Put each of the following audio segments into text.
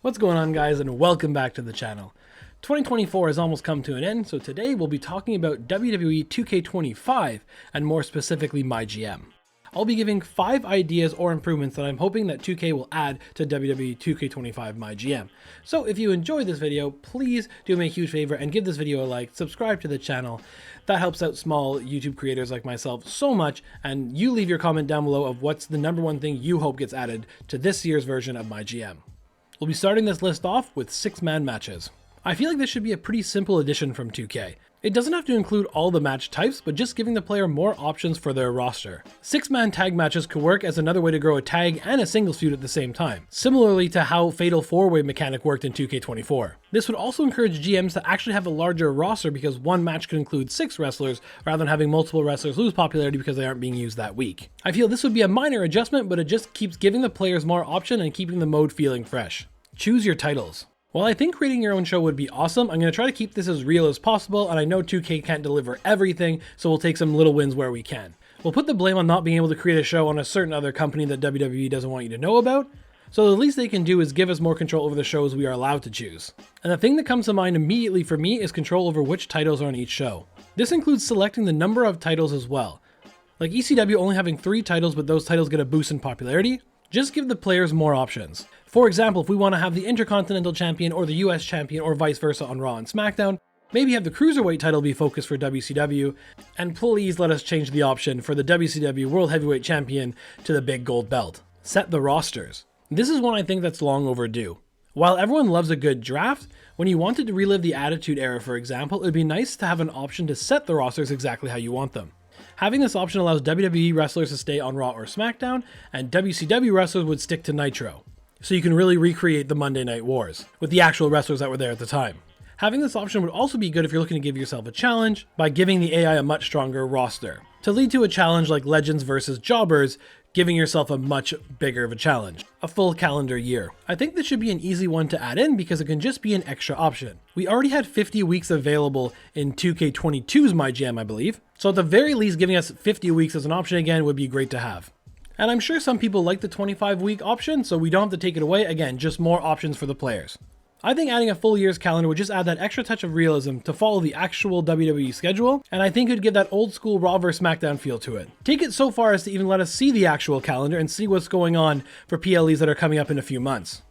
What's going on, guys, and welcome back to the channel. 2024 has almost come to an end, so today we'll be talking about WWE 2K25 and more specifically MyGM. I'll be giving 5 ideas or improvements that I'm hoping that 2K will add to WWE 2K25 MyGM. So if you enjoyed this video, please do me a huge favor and give this video a like, subscribe to the channel. That helps out small YouTube creators like myself so much, and you leave your comment down below of what's the #1 thing you hope gets added to this year's version of MyGM. We'll be starting this list off with 6-man matches. I feel like this should be a pretty simple addition from 2K. It doesn't have to include all the match types, but just giving the player more options for their roster. 6-man tag matches could work as another way to grow a tag and a singles feud at the same time, similarly to how Fatal 4-Way mechanic worked in 2K24. This would also encourage GMs to actually have a larger roster because one match could include 6 wrestlers rather than having multiple wrestlers lose popularity because they aren't being used that week. I feel this would be a minor adjustment, but it just keeps giving the players more option and keeping the mode feeling fresh. Choose your titles. While I think creating your own show would be awesome, I'm going to try to keep this as real as possible, and I know 2K can't deliver everything, so we'll take some little wins where we can. We'll put the blame on not being able to create a show on a certain other company that WWE doesn't want you to know about, so the least they can do is give us more control over the shows we are allowed to choose. And the thing that comes to mind immediately for me is control over which titles are on each show. This includes selecting the number of titles as well. Like ECW only having 3 titles, but those titles get a boost in popularity. Just give the players more options. For example, if we want to have the Intercontinental Champion or the US Champion or vice versa on Raw and SmackDown, maybe have the Cruiserweight title be focused for WCW, and please let us change the option for the WCW World Heavyweight Champion to the big gold belt. Set the rosters. This is one I think that's long overdue. While everyone loves a good draft, when you wanted to relive the Attitude Era, for example, it would be nice to have an option to set the rosters exactly how you want them. Having this option allows WWE wrestlers to stay on Raw or SmackDown, and WCW wrestlers would stick to Nitro. So you can really recreate the Monday Night Wars with the actual wrestlers that were there at the time. Having this option would also be good if you're looking to give yourself a challenge by giving the AI a much stronger roster, to lead to a challenge like Legends versus Jobbers, giving yourself a much bigger of a challenge, a full calendar year. I think this should be an easy one to add in because it can just be an extra option. We already had 50 weeks available in 2K22's MyGM, I believe, so at the very least giving us 50 weeks as an option again would be great to have. And I'm sure some people like the 25-week option, so we don't have to take it away. Again, just more options for the players. I think adding a full year's calendar would just add that extra touch of realism to follow the actual WWE schedule, and I think it would give that old school Raw vs SmackDown feel to it. Take it so far as to even let us see the actual calendar and see what's going on for PLEs that are coming up in a few months.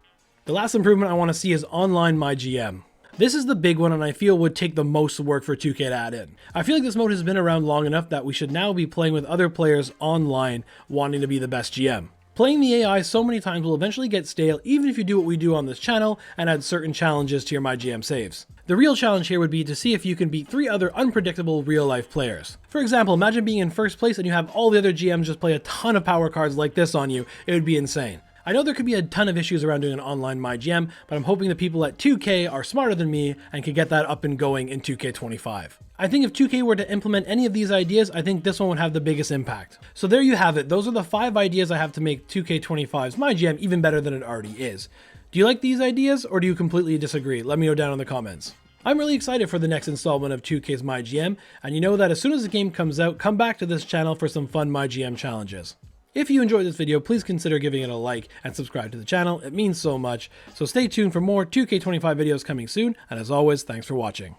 The last improvement I want to see is online MyGM. This is the big one, and I feel would take the most work for 2K to add in. I feel like this mode has been around long enough that we should now be playing with other players online wanting to be the best GM. Playing the AI so many times will eventually get stale even if you do what we do on this channel and add certain challenges to your MyGM saves. The real challenge here would be to see if you can beat 3 other unpredictable real-life players. For example, imagine being in first place and you have all the other GMs just play a ton of power cards like this on you. It would be insane. I know there could be a ton of issues around doing an online MyGM, but I'm hoping the people at 2K are smarter than me and can get that up and going in 2K25. I think if 2K were to implement any of these ideas, I think this one would have the biggest impact. So there you have it. Those are the 5 ideas I have to make 2K25's MyGM even better than it already is. Do you like these ideas, or do you completely disagree? Let me know down in the comments. I'm really excited for the next installment of 2K's MyGM, and you know that as soon as the game comes out, come back to this channel for some fun MyGM challenges. If you enjoyed this video, please consider giving it a like and subscribe to the channel. It means so much. So stay tuned for more 2K25 videos coming soon, and as always, thanks for watching.